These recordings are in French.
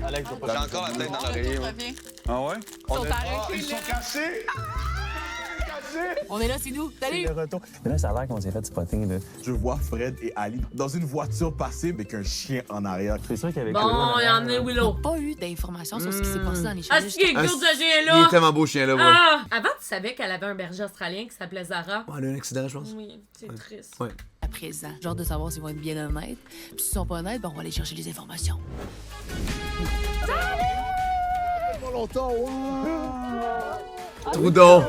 Alex, je vais J'ai encore la tête dans l'oreiller. moi. Ah ouais? Ils sont cassés! On est là, c'est nous. Salut! le retour. Mais là, ça a l'air qu'on s'est fait spotter, là. Je vois Fred et Ali dans une voiture passer avec un chien en arrière. C'est sûr qu'avec Bon, il y en a Willow. Pas eu d'informations sur ce qui s'est passé dans les Ah, chalet. c'est qui est cute ce Il est chien-là? tellement beau, ce chien-là, ouais. Ah! Avant, tu savais qu'elle avait un berger australien qui s'appelait Zara? Ouais, elle a eu un accident, je pense. Oui, c'est triste. Ouais. À présent, j'ai hâte de savoir s'ils vont être bien honnêtes. Puis s'ils sont pas honnêtes, ben on va aller chercher les informations. Trudon.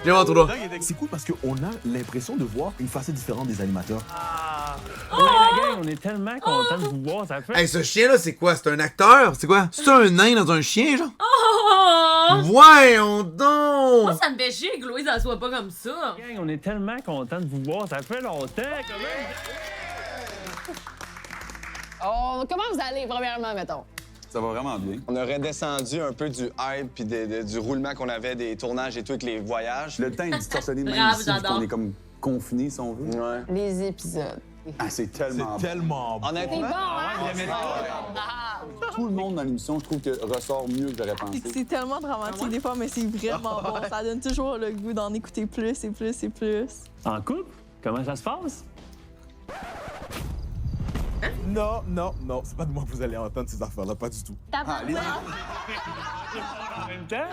Viens voir, Trudon. C'est cool parce qu'on a l'impression de voir une facette différente des animateurs. La gang, on est tellement contents de vous voir, ça fait... Hey, ce chien-là, c'est quoi? C'est un acteur? C'est quoi? C'est un nain dans un chien, genre? Oh! Voyons Moi, donc! ça me fait chier que Louise, elle soit pas comme ça. Gang, on est tellement contents de vous voir, ça fait longtemps, quand même. Oh, comment vous allez, premièrement, mettons? Ça va vraiment bien. On a redescendu un peu du hype puis du roulement qu'on avait des tournages et tout avec les voyages. Le temps est distorsionné même Grave, ici, vu j'adore. qu'on est comme confiné, si on veut. Ouais. Les épisodes. Ah, c'est tellement C'est tellement beau. Honnêtement, Tout le monde dans l'émission, je trouve que ressort mieux que j'aurais pensé. C'est tellement dramatique des fois, mais c'est vraiment bon. Ça donne toujours le goût d'en écouter plus et plus et plus. En couple? Comment ça se passe? Non, non, non, c'est pas de moi que vous allez entendre ces affaires-là, pas du tout. En même temps?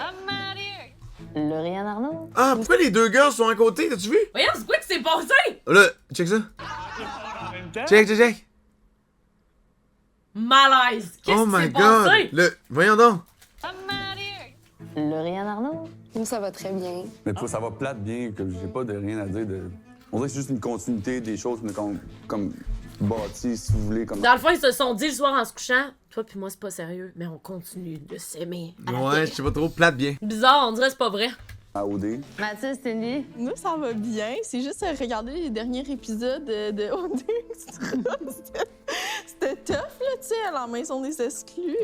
Lauriane Arnaud? Ah, pourquoi les deux gars sont à côté? T'as-tu vu? Voyons, c'est quoi qui s'est passé? Là, check ça. En même temps? Check. Malaise. Qu'est-ce Oh qui my s'est god. passé? Voyons donc. Lauriane Arnaud? Nous, ça va très bien. Mais toi, ça va plate bien, que j'ai pas de rien à dire. On dirait que c'est juste une continuité des choses comme bâties, si vous voulez. Comme... Dans le fond, ils se sont dit le soir en se couchant, toi puis moi, c'est pas sérieux, mais on continue de s'aimer. à la Ouais, télé. je sais pas trop, plate bien. Bizarre, on dirait que c'est pas vrai. À OD. Mathilde, Cindy? Nous, ça va bien. C'est juste regarder les derniers épisodes de OD Extra. C'était tough, là, tu sais, à la maison des exclus.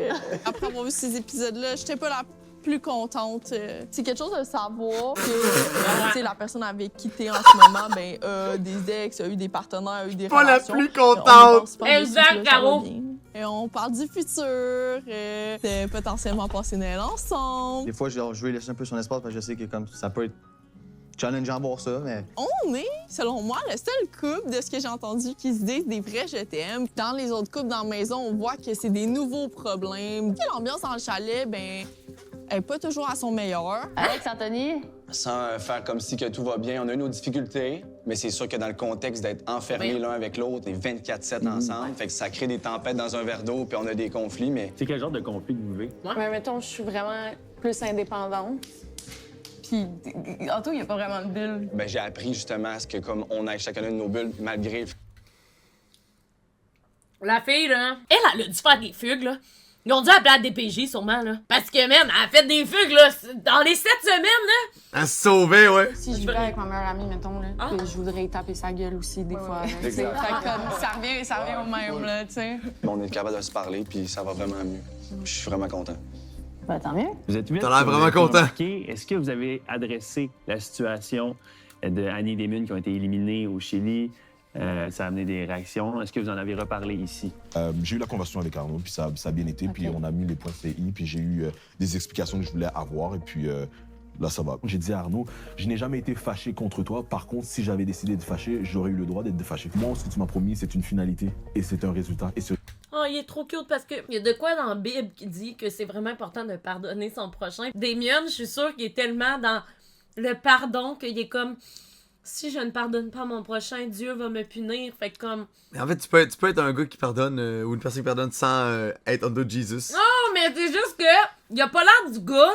Après avoir vu ces épisodes-là, j'étais pas la plus contente. C'est quelque chose de savoir que tu sais, la personne avec qui t'es en ce moment, ben, des ex, a eu des partenaires, a eu des Pas la relations. plus On contente. pense super Exact, dessus, là, ça va Caro. bien. Et on parle du futur, de potentiellement passer Noël ensemble. Des fois, je vais laisser un peu son espace parce que je sais que comme ça peut être challengeant à voir ça, mais On est, selon moi, le seul couple de ce que j'ai entendu qui se disent des vrais je t'aime. Dans les autres couples dans la maison, on voit que c'est des nouveaux problèmes. L'ambiance dans le chalet, ben, elle est pas toujours à son meilleur. Alex, Anthony? sans faire comme si que tout va bien, on a eu nos difficultés, mais c'est sûr que dans le contexte d'être enfermés l'un avec l'autre et 24/7 ensemble, fait que ça crée des tempêtes dans un verre d'eau puis on a des conflits, mais... C'est quel genre de conflit que vous vivez? Mais mettons, je suis vraiment plus indépendante. Puis, Anto, il n'y a pas vraiment de bulle. Ben, j'ai appris justement à ce que comme on ait chacun de nos bulles, malgré... La fille, là, elle a dû faire des fugues, là. Ils ont dû appeler la DPJ, sûrement, là. Parce que, man, elle a fait des fugues, là, dans les 7 semaines, là. Elle se sauvait, ouais. Si je vivais avec ma meilleure amie, mettons, là, Ah. je voudrais y taper sa gueule aussi, des fois. là, tu sais. Exact. Fait que, comme, ça revient au même, là, tu sais. On est capable de se parler puis ça va vraiment mieux. Je suis vraiment content. Ben, tant mieux. Vous êtes huit. T'as l'air vous vraiment avez content. remarqué. Est-ce que vous avez adressé la situation de Annie et Damien qui ont été éliminés au Chili? Ça a amené des réactions. Est-ce que vous en avez reparlé ici? J'ai eu la conversation avec Arnaud, puis ça a bien été, puis on a mis les points CI, puis j'ai eu des explications que je voulais avoir, et puis là, ça va. J'ai dit à Arnaud, je n'ai jamais été fâché contre toi. Par contre, si j'avais décidé de fâcher, j'aurais eu le droit d'être fâché. Moi, ce que tu m'as promis, c'est une finalité, et c'est un résultat. Et ce Oh, il est trop cute parce que y a de quoi dans la Bible qui dit que c'est vraiment important de pardonner son prochain. Damien, je suis sûre qu'il est tellement dans le pardon qu'il est comme... Si je ne pardonne pas mon prochain, Dieu va me punir. Fait que comme... Mais en fait, tu peux être un gars qui pardonne ou une personne qui pardonne sans être under Jesus. Non, mais c'est juste que... Il a pas l'air du gars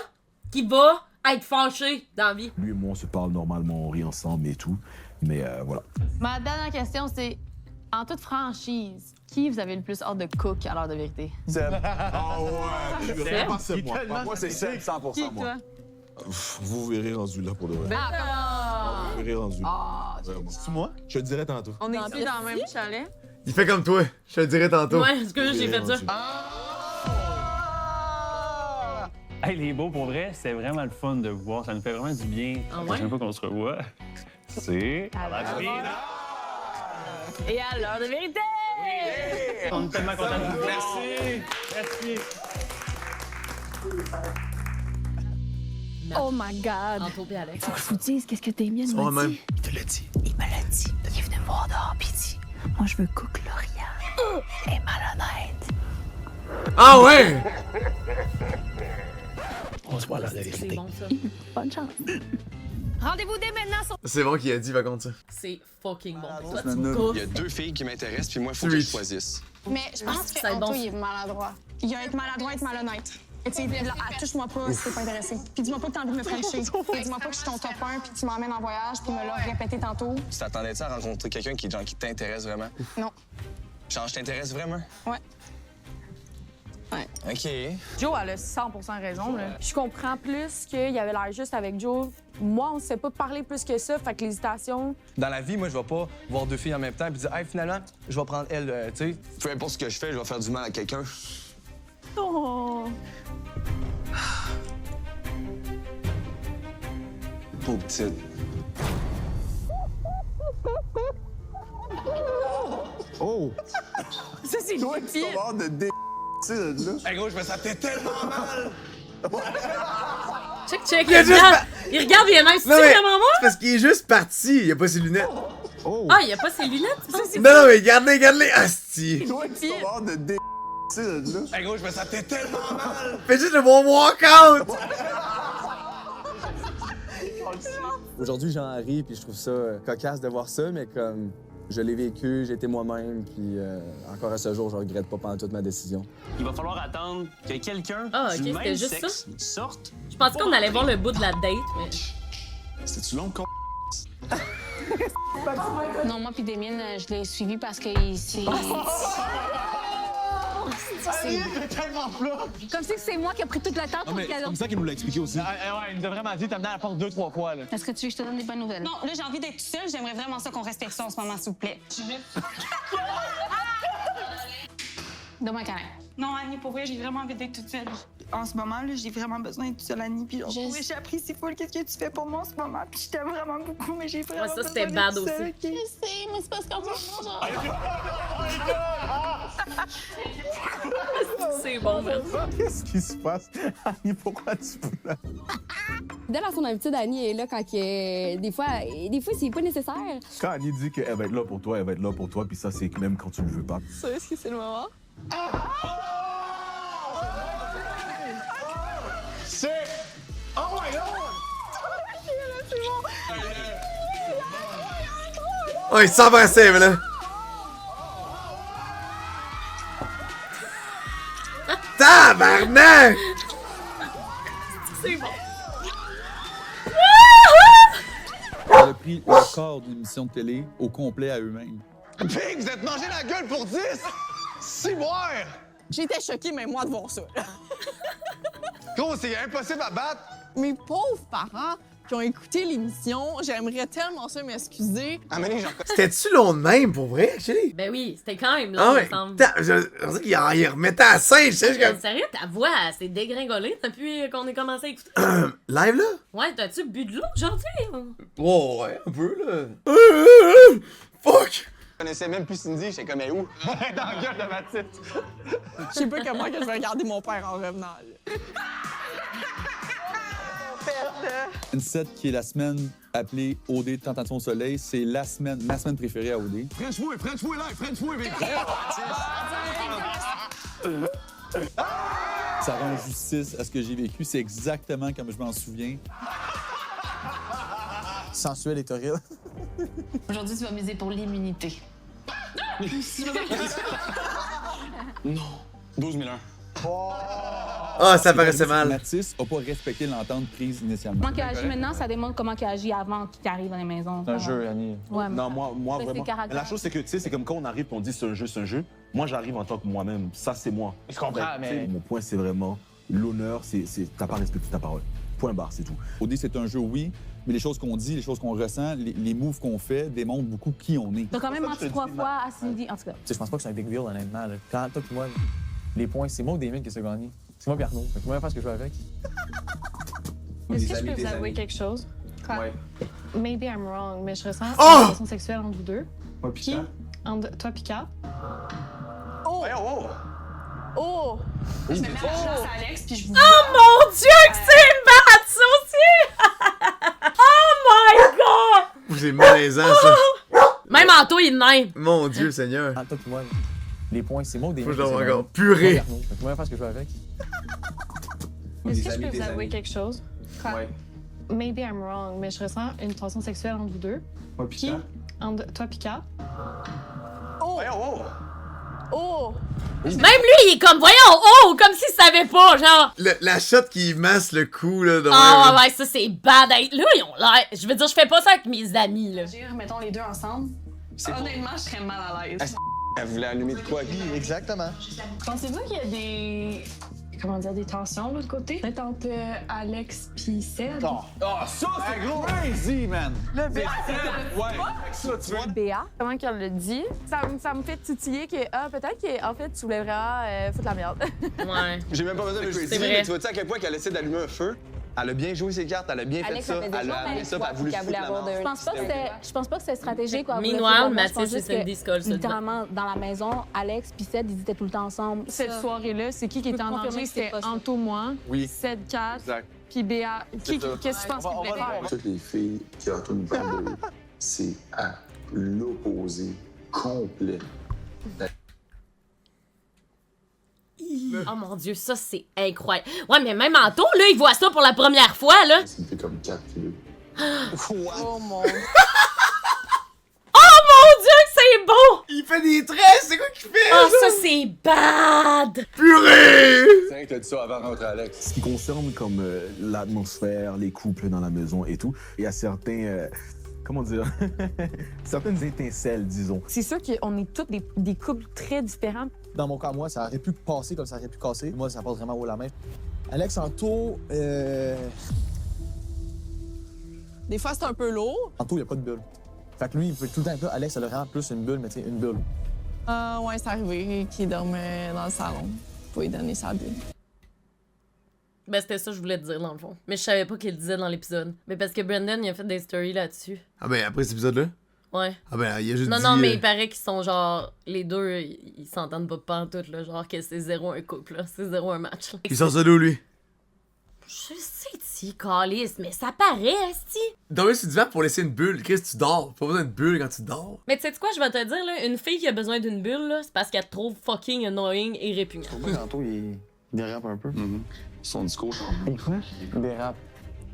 qui va être fâché dans la vie. lui et moi, on se parle normalement, on rit ensemble et tout, mais voilà. Ma dernière question, c'est, en toute franchise, qui vous avez le plus hâte de cook à l'heure de vérité? Seb. Ah ouais, vraiment, c'est moi. Moi, c'est Seb, 100% moi. Vous verrez rendu là pour de vrai. Vous verrez rendu là. Vraiment. C'est moi? Je te dirai tantôt. On est ici dans le même chalet. Il fait comme toi, je te le dirai tantôt. Ouais, est-ce que j'ai fait ça? Hey, les beaux, pour vrai, c'était vraiment le fun de vous voir. Ça nous fait vraiment du bien. Ah La ouais? prochaine fois qu'on se revoit, c'est... Et à l'heure de vérité! On est tellement contents de vous voir. Merci. Oh my God. Anto et Alex. Faut que je vous dise qu'est-ce que Damien C'est m'a moi-même. dit. Il te l'a dit. Il me l'a dit. Il est venu me voir dehors pis il dit moi je veux cook Lauriane. Elle est malhonnête. Ah ouais! On se voit là, la C'est vérité. bon, ça. Bonne chance. Rendez-vous dès maintenant sur... C'est bon qu'il a dit, par contre, ça. C'est fucking bon. Toi, semaine tu là. cours. Il y a 2 filles qui m'intéressent, puis moi, il faut que Sweet. je choisisse. Mais je pense ça que va être bon. Anto, il est maladroit. Il a être maladroit, être malhonnête. Tu sais, touche-moi pas si t'es pas intéressé. Puis dis-moi pas que t'as envie de me frencher. Puis dis-moi pas que je suis ton top 1 puis que tu m'emmènes en voyage puis me l'as répété tantôt. Tu t'attendais-tu à rencontrer quelqu'un qui t'intéresse vraiment? Non. Genre, je t'intéresse vraiment? Ouais. OK. Joe, elle a 100% raison. Là. Je comprends plus qu'il y avait l'air juste avec Joe. Moi, on ne sait pas parler plus que ça, fait que l'hésitation... Dans la vie, moi, je vais pas voir 2 filles en même temps et dire, hey, finalement, je vais prendre elle, tu sais. Peu importe ce que je fais, je vais faire du mal à quelqu'un. Oh. Pauvre petite. Oh! Ça, c'est le pire. Avoir de dé... tu sais, là. Hey, gros, je me sentais tellement mal! Check. Il a juste Il regarde, il est même. C'est Non, mais vraiment moi? c'est parce qu'il est juste parti. Il a pas ses lunettes. Oh! Ah, il a pas ses lunettes, tu penses? Non, mais regardez, asti. Avoir de dé... tu sais, là. Hey, gros, je me sentais tellement mal! Fais juste le bon walkout. Aujourd'hui, j'en ris, puis je trouve ça cocasse de voir ça, mais comme je l'ai vécu, j'ai été moi-même, puis encore à ce jour, je regrette pas pendant toute ma décision. Il va falloir attendre que quelqu'un Ah, du ok, c'était même juste sexe sorte. Je pensais qu'on allait voir le bout de la date, mais... C'était-tu long, con? Non, moi puis Damien, je l'ai suivi parce qu'il s'est... Comme si c'est moi qui ai pris toute la tente pour qu'elle... ça qu'il nous l'a expliqué aussi. Ouais, il nous a vraiment dit de t'amener à la porte 2-3 fois, là. Est-ce que tu veux que je te donne des bonnes nouvelles? Non, là, j'ai envie d'être toute seule. J'aimerais vraiment ça qu'on respecte ça en ce moment, s'il vous plaît. Donne-moi un câlin. Non, Annie, pour vrai, j'ai vraiment envie d'être toute seule. En ce moment, là, j'ai vraiment besoin d'être toute seule, Annie. Puis genre, pour vrai, j'apprécie full qu'est-ce que tu fais pour moi en ce moment. Puis je t'aime vraiment beaucoup, mais j'ai vraiment ça, c'était besoin bad d'être seule, aussi. ok? Je sais, mais c'est parce qu'en ce moment, genre... C'est bon, man. Qu'est-ce qui se passe? Annie, pourquoi tu pleures? Dès à son habitude, Annie est là quand des fois, c'est pas nécessaire. Quand Annie dit qu'elle va être là pour toi, elle va être là pour toi, puis ça, c'est même quand tu le veux pas. Ça, est-ce que c'est le moment? C'est... Oh my God! Oh, il s'embrassait, mais là. Tabarnak! C'est bon. Elle a pris le corps d'une émission de télé au complet à eux-mêmes. Pig, vous êtes mangé la gueule pour 10! Ciboire! J'étais choquée, même moi, de voir ça. Gros, c'est impossible à battre! Mes pauvres parents qui ont écouté l'émission, j'aimerais tellement ça m'excuser. Amenez, genre, C'était-tu long de même, pour vrai, chérie? Ben oui, c'était quand même long, Ah il ouais. me semble. Je pensais qu'il remettait à 5, je sais, comme... Sérieux, ta voix, elle s'est dégringolée depuis qu'on ait commencé à écouter. Live, là? Ouais, t'as-tu bu de l'eau aujourd'hui? Oh, ouais, un peu, là. Fuck! je connaissais même plus Cindy, j'étais comme, mais où? Ouais, dans la gueule de ma petite! Je sais pas comment que je vais regarder mon père en revenant. Là. Une set qui est la semaine appelée OD Tentation au soleil, c'est ma semaine préférée à OD. French-moi live, French-moi, Ça rend justice à ce que j'ai vécu, c'est exactement comme je m'en souviens. Sensuel et torride. Aujourd'hui, tu vas miser pour l'immunité. Non. 12 001. Ah, ça paraissait mal. Mathis n'a pas respecté l'entente prise initialement. Comment il agit maintenant, ça démontre comment il agit avant qu'il arrive dans les maisons. C'est un jeu, Annie. Ouais, mais... Non, moi c'est vraiment. caractère. La chose, c'est que, tu sais, c'est comme quand on arrive et on dit c'est un jeu, c'est un jeu. Moi, j'arrive en tant que moi-même. Ça, c'est moi. Je comprends, Tu sais, mais... Mon point, c'est vraiment l'honneur, t'as pas respecté ta parole. Point barre, c'est tout. OD, c'est un jeu, oui, mais les choses qu'on dit, les choses qu'on ressent, les moves qu'on fait démontrent beaucoup qui on est. T'as quand même menti 3 fois à Cindy, en tout cas. Tu sais, je pense pas que c'est un big deal, honnêtement. Là. Quand toi et moi, les points, c'est moi ou Damien qui s'est gagné. C'est moi et Arnaud. Fait que moi, faire ce que je veux avec. Est-ce que je peux vous avouer quelque chose? Ouais. Maybe I'm wrong, mais je ressens Oh! une relation sexuelle entre vous deux. Moi, Puis, entre toi et Kat. Oh Oh! Oh! Je me mets à la place à Alex, puis je vous Oh mon Dieu, que c'est bad, ça aussi! Oh my God! C'est malaisant, ça. Même Anto, il est de même. Mon Dieu, Seigneur. Toi puis moi, les points, c'est moi ou des Faut que je mecs l'avoir qui encore. se Purée. gagnent. Moi, Arnaud. Moi, faire ce que je veux avec. Est-ce que je peux vous avouer quelque chose? Ouais. Maybe I'm wrong, mais je ressens une tension sexuelle entre vous deux. Moi, pis Kat. Entre toi et Kat. Oh! Oh! Même lui, il est comme, voyons, oh, comme s'il savait pas, genre. La shot qui masse le cou, là, de Ah même. ouais, ça c'est bad. Hey, là, ils ont l'air. Je veux dire, je fais pas ça avec mes amis, là. Mettons les deux ensemble. Honnêtement, je serais mal à l'aise. Elle voulait allumer de quoi? Exactement. Pensez-vous qu'il y a des. Comment dire, des tensions de l'autre côté? Peut-être entre Alex pis Ced? Ah, ça, c'est crazy, man! Le BA, Ouais, ça, tu vois. BA, comment qu'elle le dit? Ça me fait titiller que, peut-être qu'en fait, tu voulais vraiment foutre la merde. Ouais. J'ai même pas besoin de le C'est justifier, vrai. mais tu vois-tu à quel point qu'elle essaie d'allumer un feu? Elle a bien joué ses cartes, elle a bien Alex fait ça. a fait Elle déjà a amené ça, puis elle a voulu foutre la merde. Je pense pas que c'était stratégique. Quoi. Meanwhile, Je Mathis pense et juste Cindy se collent que, ça dedans. littéralement, dans la maison, Alex puis Ced, ils étaient tout le temps ensemble. Cette soirée-là, c'est qui était en danger? C'était Anto, moi, Oui. Ced, Kat, Exact. puis BA. Qu'est-ce que tu penses qu'il voulait faire? Toutes les filles qui ont une bande, c'est à l'opposé complet. Oh mon Dieu, ça c'est incroyable. Ouais, mais même Anto, là, il voit ça pour la première fois, là. C'était comme 4 kilos. Oh mon... Oh mon Dieu, que c'est beau! Il fait des tresses, c'est quoi qu'il fait? Oh, ça c'est bad! Purée! C'est vrai que t'as dit ça avant de rentrer, Alex. Ce qui concerne comme l'atmosphère, les couples dans la maison et tout, il y a certains, comment dire, certaines étincelles, disons. C'est sûr qu'on est tous des couples très différents. Dans mon cas, moi, ça aurait pu passer comme ça aurait pu casser. Moi, ça passe vraiment haut la main. Alex, Anto, Des fois, c'est un peu lourd. Anto, il n'y a pas de bulle. Fait que lui, il peut tout le temps être là. Alex, elle a vraiment plus une bulle, mais tu sais, une bulle. Ouais, c'est arrivé qu'il dormait dans le salon. Faut lui donner sa bulle. Ben, c'était ça que je voulais te dire, dans le fond. Mais je savais pas qu'il le disait dans l'épisode. Mais parce que Brendan, il a fait des stories là-dessus. Ah ben, après cet épisode-là? Ouais. Ah ben, il a juste Non, dit... non, mais il paraît qu'ils sont genre... Les deux, ils s'entendent pas pantoute, là. Genre que c'est 0 un couple, là. C'est 0 un match, là. Il sort ça d'où, lui? Je sais, si, calice, mais ça paraît, esti. Dormir sur le divan pour laisser une bulle. Chris, tu dors. Pas besoin de bulle quand tu dors. Mais tu sais quoi, je vais te dire, là, une fille qui a besoin d'une bulle, là, c'est parce qu'elle te trouve fucking annoying et répugnant. Tantôt, il dérape un peu. Son discours, Quoi? Il dérape.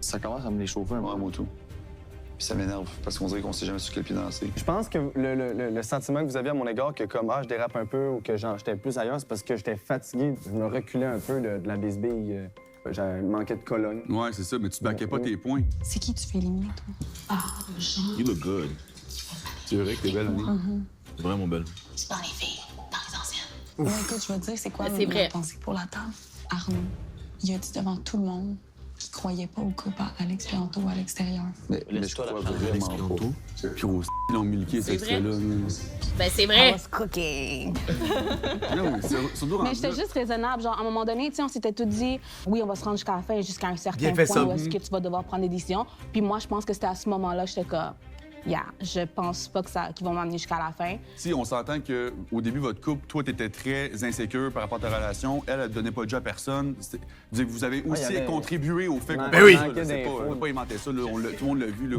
Ça commence à me l'échauffer un peu. moi, moi, tout. Puis ça m'énerve, parce qu'on dirait qu'on sait jamais sur quel pied danser. Je pense que le sentiment que vous aviez à mon égard, que comme je dérape un peu ou que j'étais plus ailleurs, c'est parce que j'étais fatigué. Je me reculais un peu de la bisbille. J'avais manqué de colonne. Ouais, c'est ça, mais tu baquais pas tes points. C'est qui tu fais éliminer, toi? You look good. C'est vrai que t'es belle, Annie. Vraiment belle. C'est dans les filles, dans les anciennes. Ouais, écoute, je vais te dire, c'est quoi C'est vrai. ma pensée pour la table? Arnaud, il a dit devant tout le monde qu'il croyait pas au couple à Alex et Anto à l'extérieur. Mais je crois vraiment pas. Puis au ils l'ont milqué, cet C'est vrai. extrait-là. Ben, c'est vrai. cooking. Non, c'est surtout Mais rendu j'étais là. juste raisonnable. Genre, à un moment donné, tu sais, on s'était tout dit, oui, on va se rendre jusqu'à la fin, jusqu'à un certain Bien fait, point ça. où est-ce que tu vas devoir prendre des décisions. Puis moi, je pense que c'était à ce moment-là, j'étais comme, je pense pas qu'ils vont m'amener jusqu'à la fin. Si on s'entend qu'au début, votre couple, toi, t'étais très insécure par rapport à ta relation. Elle, elle donnait pas de jeu à personne. Dire que vous avez aussi il y avait- contribué au fait qu'on Ben oui. ça, là, c'est pas, on n'a pas inventé ça, là, tout le monde l'a vu. Là.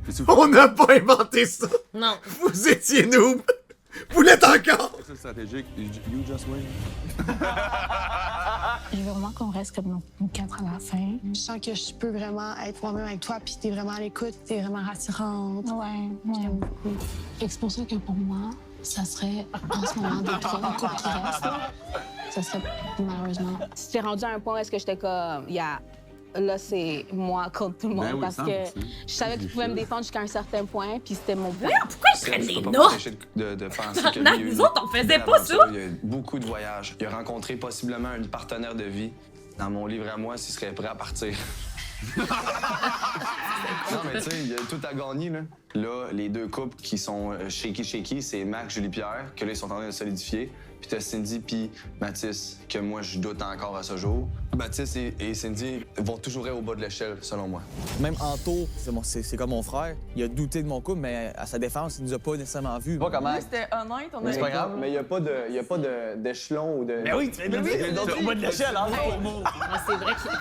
Mais c'est- On n'a pas inventé ça. Non. Vous étiez noob. Vous l'êtes encore. C'est stratégique. You just win. Je veux vraiment qu'on reste comme nous quatre à la fin. Je sens que je peux vraiment être moi-même avec toi, puis t'es vraiment à l'écoute, t'es vraiment rassurante. Ouais. J'aime beaucoup. Et c'est pour ça que pour moi, ça serait en ce moment des trois couples qui restent. Ça serait malheureusement. C'était rendu à un point où est-ce que j'étais comme, là, c'est moi contre tout le monde Ben oui, parce 100%. que je savais que je pouvais me défendre jusqu'à un certain point, puis c'était mon point. Pourquoi ils prennent Je des peux pas notes? m'empêcher de penser que Non, lui, il y a eu nous autres, on faisait une pas aventure. ça. Il y a eu beaucoup de voyages. Il a rencontré possiblement un partenaire de vie. Dans mon livre à moi, s'il serait prêt à partir. Non, mais tu sais, il y a tout à gagner, là. Là, les deux couples qui sont shaky, c'est Mac, Julie-Pierre, que là, ils sont en train de solidifier. puis t'as Cindy puis Mathis, que moi, je doute encore à ce jour. Mathis et Cindy vont toujours être au bas de l'échelle, selon moi. Même Anto, c'est comme mon frère, il a douté de mon couple, mais à sa défense, il nous a pas nécessairement vus. Pas comment. C'était honnête, on a C'est pas grave. Mais il n'y a pas d'échelon ou de... Mais oui, tu viens de le dire, au bas de l'échelle, hein? C'est vrai qu'il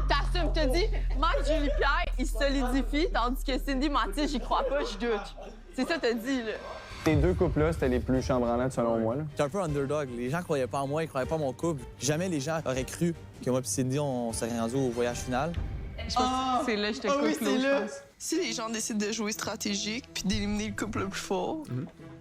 T'assumes, je te dis, Mike Julie-Pierre, il solidifie, tandis que Cindy Mathis, j'y crois pas, je doute. C'est ça que t'as dit, là. Ces deux couples-là, c'était les plus chambranlantes, selon moi. J'étais un peu underdog. Les gens croyaient pas en moi, ils croyaient pas en mon couple. Jamais les gens auraient cru que moi et Cindy, on serait rendus au voyage final. Je pense que c'est là que je te coupe oui, c'est là. je pense. Si les gens décident de jouer stratégique puis d'éliminer le couple le plus fort,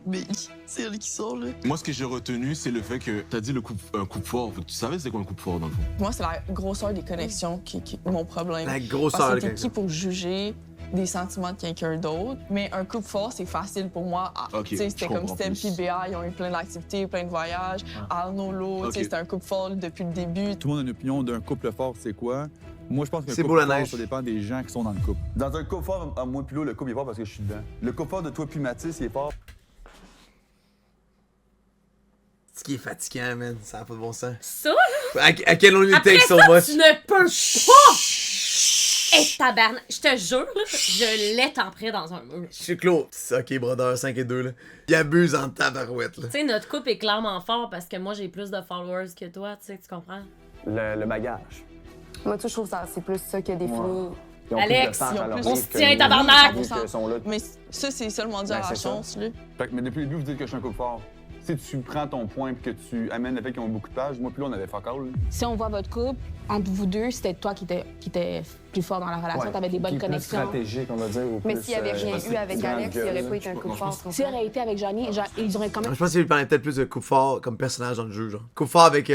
mais c'est elle qui sort, là. Moi, ce que j'ai retenu, c'est le fait que t'as dit un couple fort. Tu savais c'est quoi un couple fort, dans le fond? Moi, c'est la grosseur des connexions qui est mon problème. La grosseur Parce des que t'es qui pour juger des sentiments de quelqu'un d'autre? Mais un couple fort, c'est facile pour moi. Ok, Tu sais, c'était je comme comprends Steph plus. et Béa, ils ont eu plein d'activités, plein de voyages. Arnaud, Lo, tu sais, Ok. c'était un couple fort depuis le début. Tout le monde a une opinion d'un couple fort, c'est quoi? Moi, je pense qu'un C'est couple beau, la fort, neige. ça dépend des gens qui sont dans le couple. Dans un couple fort, à moi puis l'autre, le couple est fort parce que je suis dedans. Le couple fort de toi puis Mathis, il est fort. Ce qui est fatigant, man. Ça n'a pas de bon sens. Ça, là. À quel on Après take so ça, much? tu ne peux pas! Hé, tabarnak, je te jure, là, je l'ai tempéré dans un mur. Je suis Claude. C'est ok, brother, 5 et 2, là. Il abuse en tabarouette, là. Tu sais, notre couple est clairement fort parce que moi, j'ai plus de followers que toi, tu sais, tu comprends? Le bagage. Moi, tu sais, je trouve que c'est plus ça qui a défini. Ils ont Alex, plus de sens à leur on vie se que tient, nous, tabarnak! vu qu'ils sont là. Mais ça, c'est seulement dû à Ben, la c'est ça. chance, là. Fait que, mais depuis le début, vous dites que je suis un couple fort. Si tu prends ton point et que tu amènes le fait qu'ils ont beaucoup de pages, moi puis là, on avait fuck all. Si on voit votre couple, entre vous deux, c'était toi qui étais plus fort dans la relation, t'avais des bonnes connexions. stratégique, on va dire. Ou Mais plus, s'il y avait rien eu avec Alex, il n'y aurait pas été un couple fort. S'il aurait été avec Johnny, ils auraient quand même. Je pense qu'il parlait peut-être plus de couple fort comme personnage dans le jeu, genre. Couple fort avec.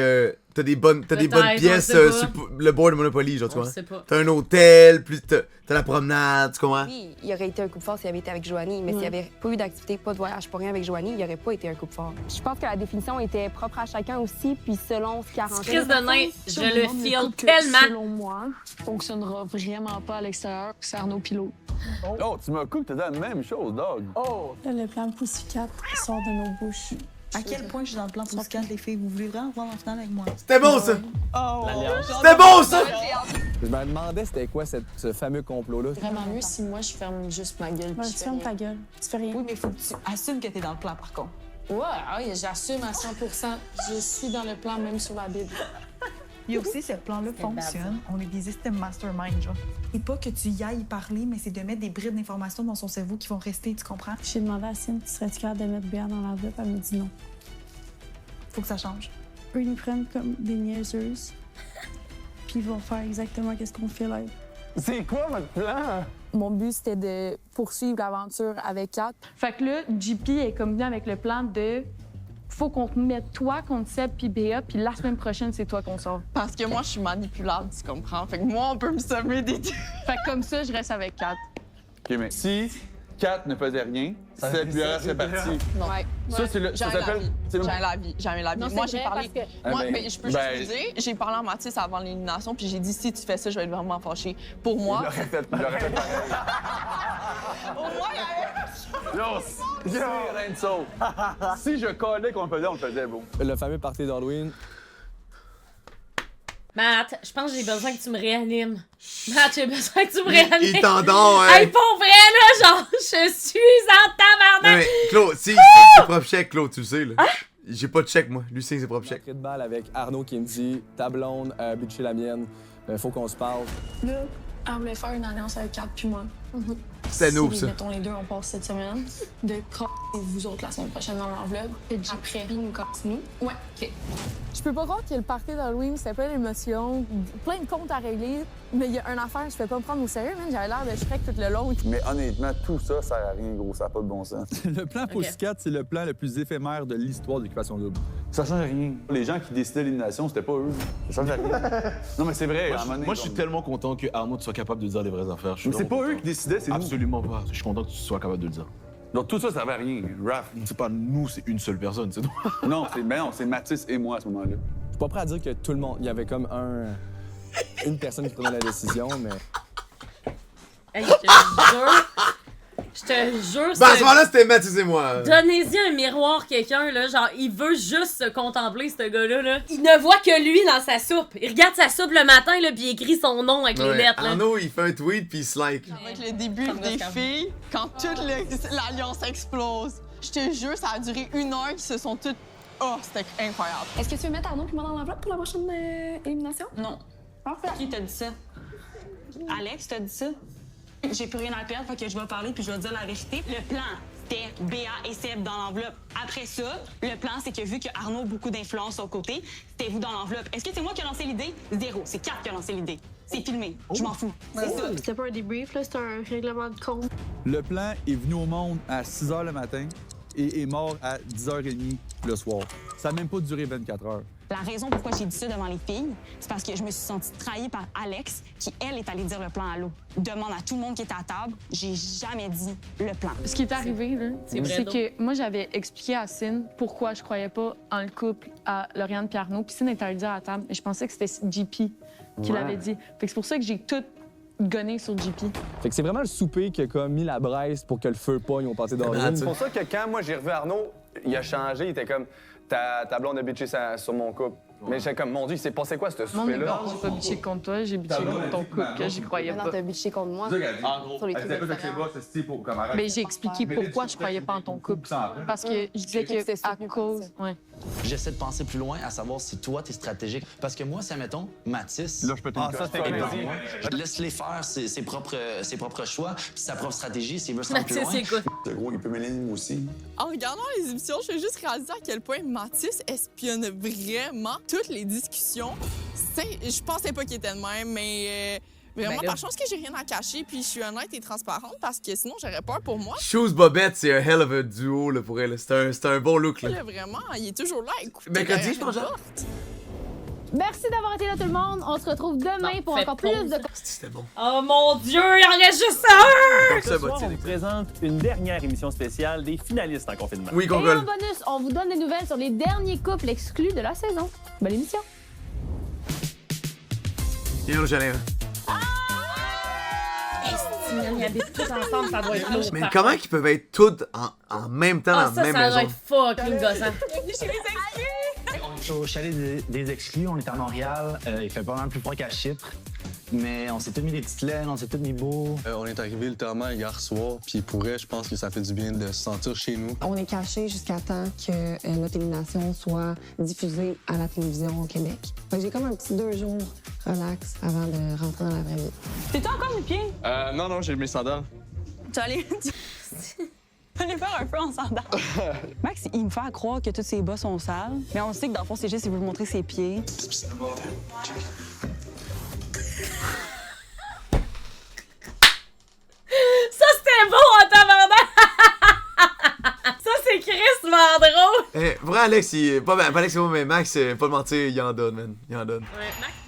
T'as des bonnes Peut-être, pièces on le sait sur pas. le board de Monopoly, genre, tu On vois. le sait pas. T'as un hôtel, plus t'as la promenade, tu comprends? Oui, il aurait été un couple fort s'il avait été avec Joanie, mais s'il n'y avait pas eu d'activité, pas de voyage, pas rien avec Joanie, il n'y aurait pas été un couple fort. Je pense que la définition était propre à chacun aussi, puis selon ce qui arrangeait. Crise de nain, je le nombre de feel couples que, tellement. Selon moi, fonctionnera vraiment pas à l'extérieur, c'est Arnaud Pilot. Oh, tu m'as coupé, t'as dit la même chose, dog. Le plan Poussicat sort de nos bouches. À quel point je suis dans le plan pour Scan, les filles? Vous voulez vraiment voir en finale avec moi? C'était bon, ça! L'alliance. C'était bon, ça! Je me demandais c'était quoi ce fameux complot-là. Vraiment mieux si moi je ferme juste ma gueule. Tu fermes ta gueule. Tu fais rien. Oui, mais il faut que tu assumes que t'es dans le plan, par contre. Ouais, j'assume à 100%. Je suis dans le plan, même sur la Bible. Il y a aussi, ce plan-là fonctionne. On est des systèmes mastermind, genre. Et pas que tu y ailles parler, mais c'est de mettre des bribes d'informations dans son cerveau qui vont rester, tu comprends? J'ai demandé à Cine, tu serais-tu capable de mettre Béa dans l'enveloppe? Elle me dit non. Faut que ça change. Eux, ils nous prennent comme des niaiseuses. Puis ils vont faire exactement qu'est-ce qu'on fait là. C'est quoi votre plan? Mon but, c'était de poursuivre l'aventure avec Kat. Fait que là, JP est comme venu avec le plan de faut qu'on te mette toi contre Seb puis Béa, puis la semaine prochaine, c'est toi qu'on sort. Parce que moi, je suis manipulable, tu comprends? Fait que moi, on peut me sommer des deux. Fait que comme ça, je reste avec Kat. OK, mais si Kat ne faisait rien, c'est puis le reste serait parti. Non. Ça, c'est le. Ça s'appelle. c'est le- Jamais la vie, jamais la vie. Non, Moi, c'est j'ai vrai, parlé. parce Ah, Moi, ben, mais je peux juste ben- vous dire, j'ai parlé à Mathis avant l'élimination, puis j'ai dit si tu fais ça, je vais être vraiment fâchée. Pour Il moi, l'aurait fait pareil. au moins, Yo, c'est rien de ça. Si je collais qu'on le faisait, bro. Le fameux party d'Halloween. Matt, je pense que j'ai besoin que tu me réanimes. Matt, j'ai besoin que tu me réanimes. Il t'endort, hein. Hey, pour vrai, là, genre, je suis en Non, tabarnak. mais Claude, si c'est propre chèque, Claude, tu le sais, là. J'ai pas de chèque, moi. Lui, c'est ses propres chèques. Entrée de balle avec Arnaud qui me dit ta blonde a butché la mienne, faut qu'on se parle. Là, elle voulait faire une alliance avec Kat puis moi. C'était noob, Si, ça. mettons les deux, on passe cette semaine. De croire vous autres la semaine prochaine dans l'enveloppe. Après, nous continue. Ouais, OK. Je peux pas croire que le party d'Halloween, c'était plein d'émotions, plein de comptes à régler, mais il y a une affaire, je peux pas me prendre au sérieux, man. J'avais l'air de Shrek tout le long. Mais honnêtement, tout ça sert à rien, gros. Ça n'a pas de bon sens. Le plan Pussycat, c'est le plan le plus éphémère de l'histoire de l'Occupation double. Ça change rien. Les gens qui décidaient l'élimination, c'était pas eux. Ça change rien. Non, mais c'est vrai. à un moment donné, Moi, je suis comme- tellement content que Arnaud soit capable de dire les vraies affaires. Je suis Mais c'est vraiment pas eux content. qui décidaient, c'est nous. Absolument pas. Je suis content que tu sois capable de le dire. Donc tout ça, ça servait à rien. Raph. C'est pas nous, c'est une seule personne, c'est toi. Non, c'est Mathis et moi à ce moment-là. Je suis pas prêt à dire que tout le monde, il y avait comme une personne qui prenait la décision, mais Hey, je te jure Je te jure, Ben, à ce moment-là, c'était Mathis et moi. Donnez-y un miroir, quelqu'un, là, genre, il veut juste se contempler, ce gars-là, là. Il ne voit que lui dans sa soupe. Il regarde sa soupe le matin, là, puis il écrit son nom avec les lettres, là. Arnaud, il fait un tweet, puis il se like. Avec le début des filles, quand toute l'alliance explose, je te jure, ça a duré 1 heure qu'ils se sont toutes... Oh, c'était incroyable. Est-ce que tu veux mettre Arnaud et moi dans l'enveloppe pour la prochaine élimination? Non. Parfait. Qui t'a dit ça? Alex t'a dit ça? J'ai plus rien à perdre, fait que je vais parler puis je vais dire la vérité. Le plan, c'était Béa et Seb dans l'enveloppe. Après ça, le plan, c'est que vu que Arnaud a beaucoup d'influence au côté, c'était vous dans l'enveloppe. Est-ce que c'est moi qui ai lancé l'idée? 0. C'est Kat qui a lancé l'idée. C'est filmé. Je m'en fous. C'est ça. C'était pas un débrief, là, c'était un règlement de compte. Le plan est venu au monde à 6 h le matin et est mort à 10 h 30 le soir. Ça n'a même pas duré 24 heures. La raison pourquoi j'ai dit ça devant les filles, c'est parce que je me suis sentie trahie par Alex, qui, elle, est allée dire le plan à l'eau. Demande à tout le monde qui était à table, j'ai jamais dit le plan. Ce qui est arrivé, là, C'est vrai, c'est donc. que moi, j'avais expliqué à Cine pourquoi je croyais pas en le couple à Lauriane et Arnaud. Puis Cine est allée le dire à la table. Et je pensais que c'était JP qui l'avait dit. Fait que c'est pour ça que j'ai tout gonné sur JP. Fait que c'est vraiment le souper qui a comme mis la braise pour que le feu pogne au pâté d'origine. C'est pour ça que quand moi j'ai revu Arnaud, il a changé, il était comme ta blonde a bitché sur mon couple. Mais j'étais comme, mon Dieu, il s'est passé quoi, ce Non, souper-là? j'ai pas bitché contre toi, j'ai bitché contre ton couple, que j'y croyais Non, pas. t'as bitché contre moi. Sur les trucs extérieurs. Mais j'ai expliqué pourquoi je croyais pas en ton couple. Parce que je disais que à cause. Ouais. J'essaie de penser plus loin, à savoir si toi, t'es stratégique. Parce que moi, c'est, mettons, Mathis. Là, je peux te Laisse-les faire ses propres choix, puis sa propre stratégie, s'il veut se rendre plus Mathis, loin. c'est quoi? Le gros, il peut mêler nous aussi. En regardant les émissions, je fais juste réaliser à quel point Mathis espionne vraiment toutes les discussions. Je pensais pas qu'il était de même, mais vraiment, par chance que j'ai rien à cacher, puis je suis honnête et transparente, parce que sinon, j'aurais peur pour moi. Shoes Bobette, c'est un hell of a duo là, pour elle. C'est un bon look. Là. Là, vraiment, il est toujours là, écoute. Mercredi, je pense, genre. Merci d'avoir été là, tout le monde. On se retrouve demain pour encore plus de... C'était bon. Oh mon Dieu, il en reste juste un! Ce soir, on vous présente une dernière émission spéciale des finalistes en confinement. Oui, Et en bonus, on vous donne des nouvelles sur les derniers couples exclus de la saison. Bonne émission. Yo, j'allais. Ils habitent tous ensemble, ça doit être lourd. Mais comment ils peuvent être tous en même temps dans la même ça maison? doit être fucking gossant. On est au chalet des exclus, on est à Montréal. Il fait pas mal plus froid qu'à Chypre. Mais on s'est tous mis des petites laines, on s'est tous mis beaux. On est arrivé littéralement hier soir, puis pour vrai, je pense que ça fait du bien de se sentir chez nous. On est cachés jusqu'à temps que notre élimination soit diffusée à la télévision au Québec. Fait que j'ai comme un petit 2 jours relax avant de rentrer dans la vraie vie. T'es-tu encore mes pieds? Non, j'ai mes sandales. Tu allais... Allez faire un peu en sandales. Max, il me fait croire que tous ses bas sont sales, mais on sait que dans le fond, c'est juste qu'il veut montrer ses pieds. Ça, c'était bon en tabarnak! Ça, c'est crissement drôle! Eh, vrai, Alex, pas Alex, c'est bon, mais Max, pas de mentir, il en donne, man. Il en donne.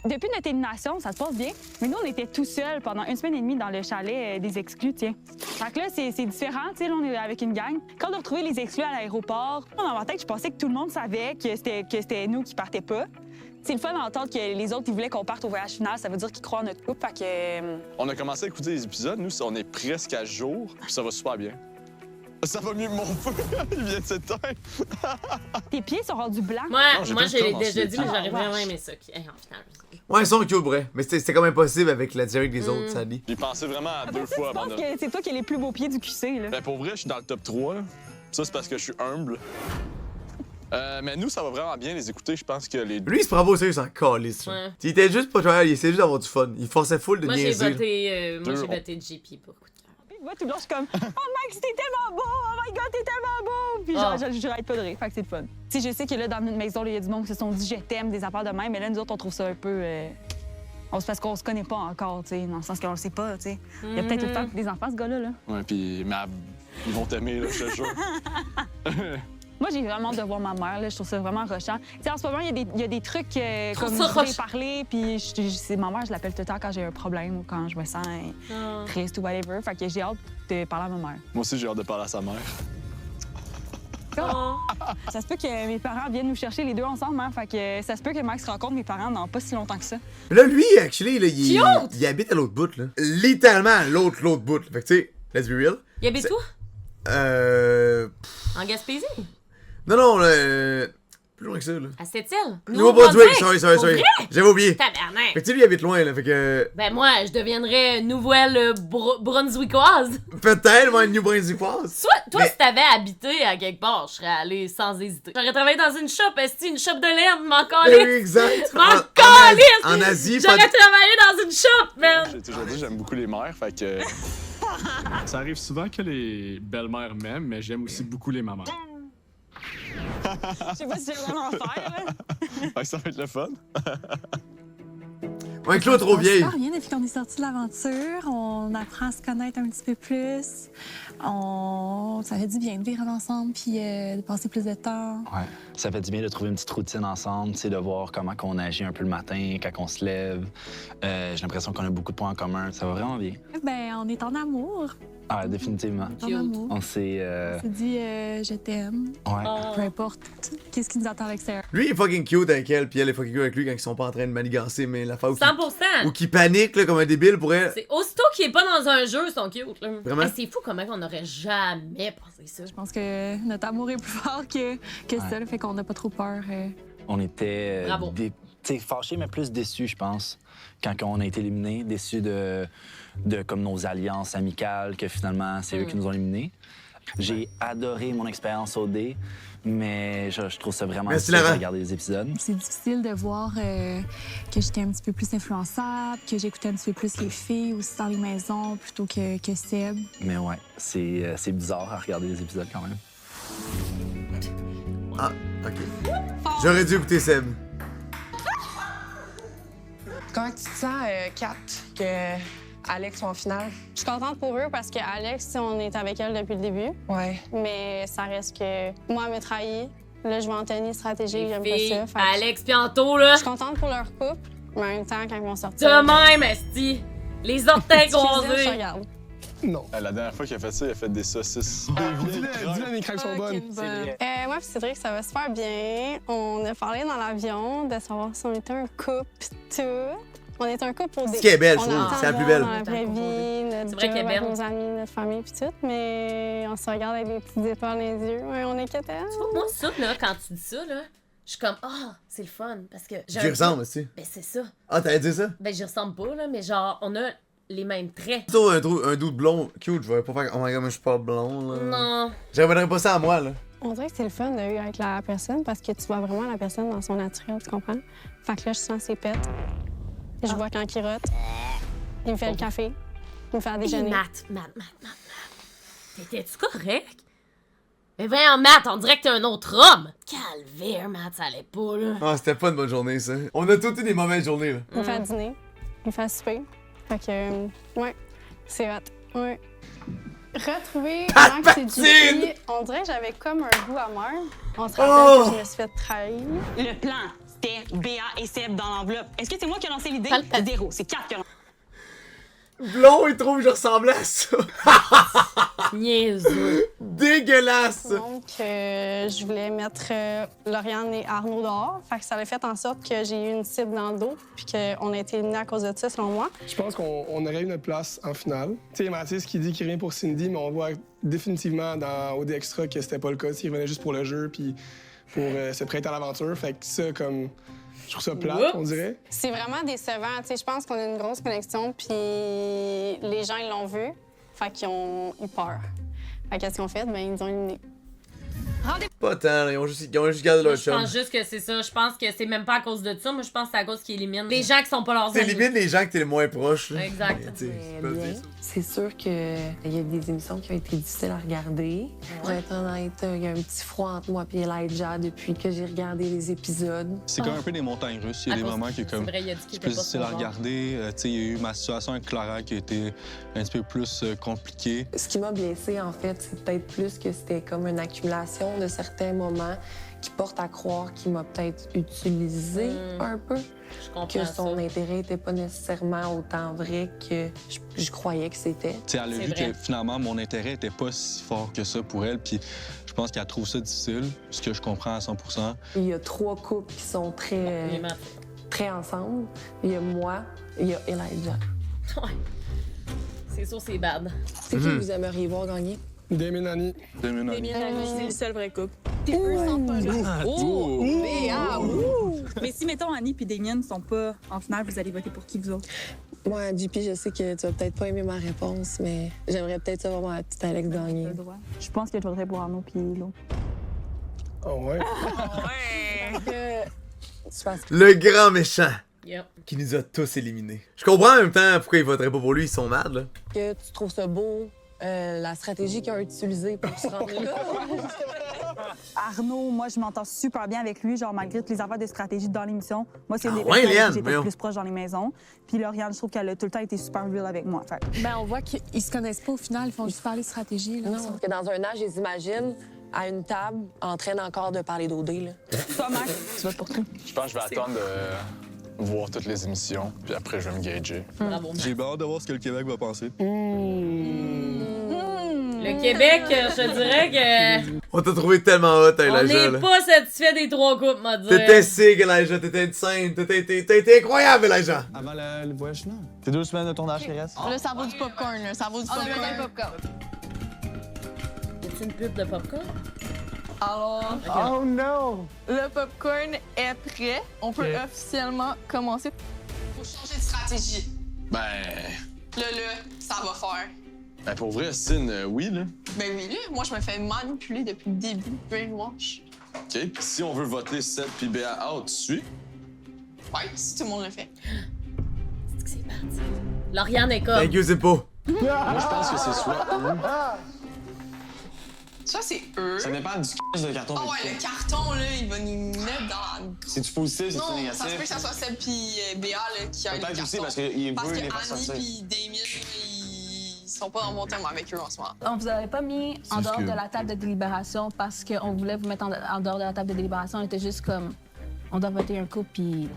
Depuis notre élimination, ça se passe bien. Mais nous, on était tout seuls pendant 1 semaine et demie dans le chalet des exclus, tiens. Fait que là, c'est différent, tu sais, là, on est avec une gang. Quand on a retrouvé les exclus à l'aéroport, dans ma tête, je pensais que tout le monde savait que c'était nous qui partaient pas. C'est le fun d'entendre que les autres, ils voulaient qu'on parte au voyage final. Ça veut dire qu'ils croient en notre couple, fait que... On a commencé à écouter les épisodes, nous, on est presque à jour, puis ça va super bien. Ça va mieux que mon feu, il vient de s'éteindre. Tes pieds sont rendus blancs. Moi, Non, j'ai moi pas je l'ai commencé. déjà dit, mais j'aurais Ah, vraiment wesh. aimé ça. En final. Ouais, ils sont cute, vrai. Mais c'était quand même possible avec la diarrhée des autres, ça dit. J'ai pensé vraiment à 2 Je fois avant pense de... que c'est toi qui as les plus beaux pieds du QC, là. Ben, pour vrai, je suis dans le top 3. Ça, c'est parce que je suis humble. Mais nous, ça va vraiment bien les écouter. Je pense que les... Lui, il se prend pas au sérieux, il s'en calisse. Ouais. Il était juste pas joyeux, il essayait juste d'avoir du fun. Il forçait full de Moi, j'ai niaiser. voté JP pour coup de cœur. Moi, tout le long, je suis comme « Oh, Max, t'es tellement beau! Oh my God, t'es tellement beau! » Puis genre, j'arrête pas de rire. Fait que c'est le fun. Tu sais, je sais que là, dans notre maison, il y a du monde qui se sont dit « Je t'aime » des affaires de même. Mais là, nous autres, on trouve ça un peu... C'est parce qu'on se connaît pas encore, tu sais, dans le sens qu'on le sait pas, tu sais. Il y a peut-être tout le temps des enfants, ce gars-là, là. Ouais, puis ils vont t'aimer, là, je te jure. Moi, j'ai vraiment hâte de voir ma mère, là. Je trouve ça vraiment rushant. Tu sais, en ce moment, il y a des trucs comme ça je voulais rushant. parler, puis c'est ma mère, je l'appelle tout le temps quand j'ai un problème ou quand je me sens triste ou whatever. Fait que j'ai hâte de parler à ma mère. Moi aussi, j'ai hâte de parler à sa mère. Ça se peut que mes parents viennent nous chercher les deux ensemble, hein. Fait que ça se peut que Max rencontre mes parents dans pas si longtemps que ça. Là, lui, actually, là, il habite à l'autre bout, là. Littéralement à l'autre bout. Là. Fait que, tu sais, Let's be real. Il habite où? En Gaspésie? Non, plus loin que ça, là. À Sept-Îles? Nouveau-Brunswick, sorry. Vrai? J'avais oublié. Tabarnak. Fait que tu sais, lui, il habite loin, là, fait que... Ben moi, je deviendrais nouvelle brunswickoise. Peut-être, moi, une New Brunswickoise. Soit, toi, si t'avais habité à quelque part, je serais allée sans hésiter. J'aurais travaillé dans une shop, une shop de laine, m'en calisse. Exact. M'en calisse. En Asie, j'aurais travaillé dans une shop, man. J'ai toujours dit, j'aime beaucoup les mères, fait que... Ça arrive souvent que les belles-mères m'aiment, mais j'aime aussi beaucoup les mamans. Je sais pas si j'ai vraiment en faire, là. Ça va être le fun. Ouais, Claude, trop vieille. Ça rien depuis qu'on est sorti de l'aventure. On apprend à se connaître un petit peu plus. Ça fait du bien de vivre ensemble puis de passer plus de temps. Ouais. Ça fait du bien de trouver une petite routine ensemble, de voir comment on agit un peu le matin, quand on se lève. J'ai l'impression qu'on a beaucoup de points en commun. Ça va vraiment bien. Ben, on est en amour. Ah, définitivement. En amour. On s'est... On s'est dit je t'aime. Ouais. Peu importe qu'est-ce qui nous attend à l'extérieur. Lui, il est fucking cute avec elle, puis elle est fucking cute avec lui quand ils sont pas en train de manigancer, mais la fois où 100%. ou qui panique là, comme un débile pour elle. C'est aussitôt qu'il est pas dans un jeu, ils sont cute. Là. Vraiment? Hey, c'est fou comment on n'aurait jamais pensé ça. Je pense que notre amour est plus fort que ça, fait qu'on n'a pas trop peur. On était Bravo. fâchés, mais plus déçus, je pense, quand on a été éliminés. Déçus de comme nos alliances amicales, que finalement, c'est eux qui nous ont éliminés. J'ai adoré mon expérience au dé, mais je trouve ça vraiment difficile de regarder les épisodes. C'est difficile de voir que j'étais un petit peu plus influençable, que j'écoutais un petit peu plus les filles aussi dans les maisons plutôt que Seb. Mais ouais, c'est bizarre à regarder les épisodes quand même. Ah, OK. J'aurais dû écouter Seb. Comment tu te sens, Kat, que Alex soit en finale? Je suis contente pour eux parce que Alex, on est avec elle depuis le début. Ouais. Mais ça reste que moi, elle m'a trahi. Là, je vois Anthony stratégique, j'aime pas ça. Alex pis Anto, là. Je suis contente pour leur couple, mais en même temps, quand ils vont sortir... De même, esti. Les orteils croisés. Je regarde. Non. La dernière fois qu'il a fait ça, il a fait des saucisses. Dis-le, mes craques sont bonnes. Moi pis Cédric, ça va super bien. On a parlé dans l'avion de savoir si on était un couple pis tout. On est un couple pour des... Ce qui est belle, je on trouve. a C'est la plus belle. dans la vraie vie, notre C'est vrai job, qu'elle est avec belle. nos amis, notre famille pis tout, mais on se regarde avec des petites étoiles dans les yeux. Ouais, on est quétaine. Tu vois, moi, ça, là, quand tu dis ça, là, je suis comme, c'est le fun, parce que... J'y ressemble aussi. Ben, c'est ça. Ah, t'allais dire ça? Ben, j'y ressemble pas, là, mais genre, on a les mêmes traits. Plutôt un doute blond cute, je vais pas faire. Oh my god, mais je suis pas blond, là. Non. J'aimerais pas ça à moi, là. On dirait que c'est le fun de vivre avec la personne parce que tu vois vraiment la personne dans son naturel, tu comprends? Fait que là, je sens ses pets. Je vois quand il rote. Il me fait le café. Il me fait à déjeuner. Matt. T'étais-tu correct? Mais voyons, Matt, on dirait que t'es un autre homme. Calvaire, Matt, ça allait pas, là. Ah, c'était pas une bonne journée, ça. On a toutes eu des mauvaises journées, là. Il me fait à dîner. Il me fait à souper. Fait que, ouais, c'est hot. Ouais. Retrouver comment que c'est juicy, on dirait que j'avais comme un goût amer. On se rappelle que je me suis fait trahir. Le plan, c'était Béa et Seb dans l'enveloppe. Est-ce que c'est moi qui ai lancé l'idée? Zéro. C'est 4 qui ont lancé. Blond, il trouve que je ressemblais à ça. Niaiseux. Dégueulasse. Donc, je voulais mettre Lauriane et Arnaud dehors. Fait que ça a fait en sorte que j'ai eu une cible dans le dos puis qu'on a été éliminés à cause de ça, selon moi. Je pense qu'on aurait eu notre place en finale. Tu sais, Mathis qui dit qu'il revient pour Cindy, mais on voit définitivement dans OD Extra que c'était pas le cas. Il revenait juste pour le jeu puis pour se prêter à l'aventure. Fait que ça, comme... Je trouve ça plate, on dirait. C'est vraiment décevant. Tu sais, je pense qu'on a une grosse connexion, puis les gens, ils l'ont vu. Fait qu'ils ont eu peur. Fait qu'est-ce qu'ils ont fait? Ben, ils nous ont éliminés. Pas tant, là. Ils ont juste gardé leur Je chum. pense juste que c'est ça. Je pense que c'est même pas à cause de ça. Moi, je pense que c'est à cause qu'ils éliminent les gens qui sont pas leurs amis. T'élimines les gens que t'es le moins proche, là. Exact. C'est sûr qu'il y a des émissions qui ont été difficiles à regarder. Pour être honnête, il y a un petit froid entre moi et Elijah depuis que j'ai regardé les épisodes. C'est comme un peu des montagnes russes. Il y a des moments qui est comme vrai, il a dit qu'il plus était pas difficile à son genre. regarder. Il y a eu ma situation avec Clara qui a été un petit peu plus compliquée. Ce qui m'a blessée, en fait, c'est peut-être plus que c'était comme une accumulation de certains moments qui portent à croire qu'il m'a peut-être utilisé un peu. Je comprends que son ça. intérêt n'était pas nécessairement autant vrai que je croyais que c'était. Elle a vu que finalement mon intérêt était pas si fort que ça pour elle, puis je pense qu'elle trouve ça difficile, ce que je comprends à 100%. Il y a 3 couples qui sont très ensemble. Il y a moi, il y a Elijah. Ouais. C'est sûr, c'est bad. C'est qui vous aimeriez voir gagner? Damien Annie. Damien Annie, c'est le seul vrai couple. T'es Mais si, mettons, Annie et Damien ne sont pas en finale, vous allez voter pour qui, vous autres? Moi, JP, je sais que tu vas peut-être pas aimer ma réponse, mais j'aimerais peut-être savoir ma petite Alex gagner. Je pense que je voterais pour Arnaud puis Lo. Oh ouais? Le grand méchant. Yep. Qui nous a tous éliminés. Je comprends en même temps pourquoi ils voteraient pas pour lui, ils sont mad, là. Que tu trouves ça beau, la stratégie qu'ils ont utilisée pour se rendre là. Arnaud, moi, je m'entends super bien avec lui, genre malgré toutes les affaires de stratégie dans l'émission. Moi, c'est une des ouais, personnes Léane, que j'étais le plus proche dans les maisons. Puis Lauriane, je trouve qu'elle a tout le temps été super real avec moi. Fait. Ben, on voit qu'ils se connaissent pas au final, ils font juste parler stratégie. Là, non, que dans un an, je les imagine à une table en train encore de parler d'OD. Toi, Max, tu votes pour qui? Je pense que je vais attendre de voir toutes les émissions, puis après, je vais me gager. Bravo, J'ai bien hâte de voir ce que le Québec va penser. Le Québec, je te dirais que... On t'a trouvé tellement hot, Elijah. On n'est pas satisfait des 3 coupes, m'a dit. T'étais sick, Elijah. T'étais une sainte. T'as été incroyable, Elijah. Avant le voyage final. T'es 2 semaines de tournage qui reste. Là, ça vaut du popcorn, là. Ça vaut du popcorn. On a le popcorn. Y a-t-il une pub de popcorn? Alors... Oh non! Le popcorn est prêt. On peut officiellement commencer. Faut changer de stratégie. Ben... Là, ça va faire. Ben pour vrai, Sin, oui, là. Ben oui, là, moi, je me fais manipuler depuis le début. Brainwash. OK, puis si on veut voter Seth puis Béa out, tu suis? Ouais, si tout le monde le fait. C'est que c'est parti. Lauriane est comme... Thank you, Zippo. Moi, je pense que c'est soit eux. Ça, c'est eux. Ça dépend du de carton. Ah ouais, le carton, là, il va nous mettre dans la... C'est-tu positif, c'est-tu Non, négatif? ça se peut que ça soit Seb puis Béa, là, qui a le carton. Peut-être aussi, parce qu'il Parce veut que les faire Annie sortir. puis Damien, ils sont pas en bon terme avec eux en ce moment. On vous avait pas mis en C'est dehors que- de la table de délibération parce qu'on voulait vous mettre en dehors de la table de délibération. On était juste comme, on doit voter un couple, puis...